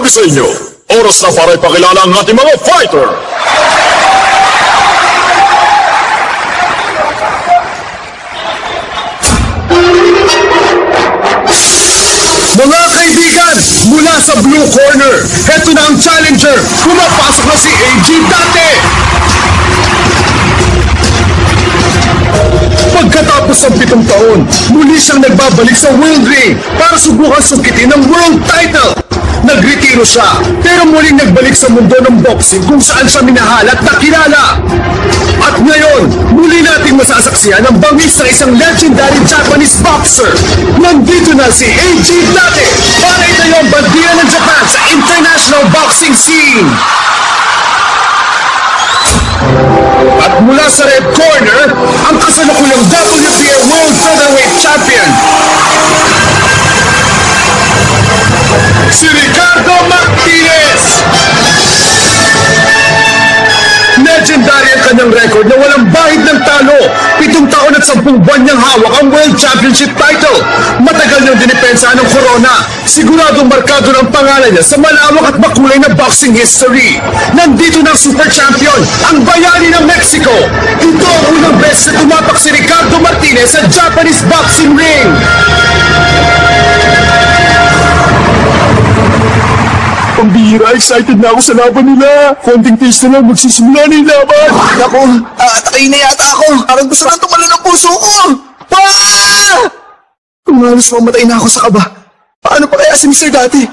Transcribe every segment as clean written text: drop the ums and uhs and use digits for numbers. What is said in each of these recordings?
gabi sa inyo. Oras na para ipakilala ang ating mga fighter. Mga kaibigan, mula sa blue corner, heto na ang challenger. Pumapasok na si AG Date. Pagkatapos ng 7 taon, muli siyang nagbabalik sa World Ring para subukan sungkitin ang World Title. Nagretiro siya, pero muling nagbalik sa mundo ng boxing kung saan siya minahal at nakilala. At ngayon, muli nating masasaksihan ang bangis ng isang legendary Japanese boxer. Nandito na si AG Date para itayo ang bandila ng Japan sa international boxing scene. At mula sa red corner, ang kasalukuyang WBA World Featherweight Champion, si Ricardo Martinez! Legendary ang kanyang record na walang bahid ng talo. 7 taon at 10 buwan niyang hawak ang World Championship title. Matagal niyang dinipensahan ng corona. Siguradong markado ng pangalan niya sa malawak at makulay na boxing history. Nandito na ang super champion, ang bayani ng Mexico. Ito ang unang beses na tumapak si Ricardo Martinez sa Japanese boxing ring. Pambihira, excited na ako sa laban nila. Konting taste na lang, magsisimula na yung laban. Ako, atakayin na yata ako. Parang gusto lang tumalo ng puso ko. Kung halos mamatay na ako sa kaba, paano pa kaya si Mr. Dati?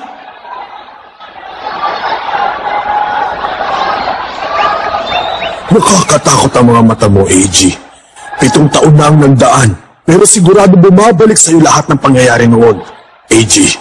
Nakakatakot ang mga mata mo, AG. 7 taon na ang nandaan, pero sigurado bumabalik sa'yo lahat ng pangyayari noon. AG,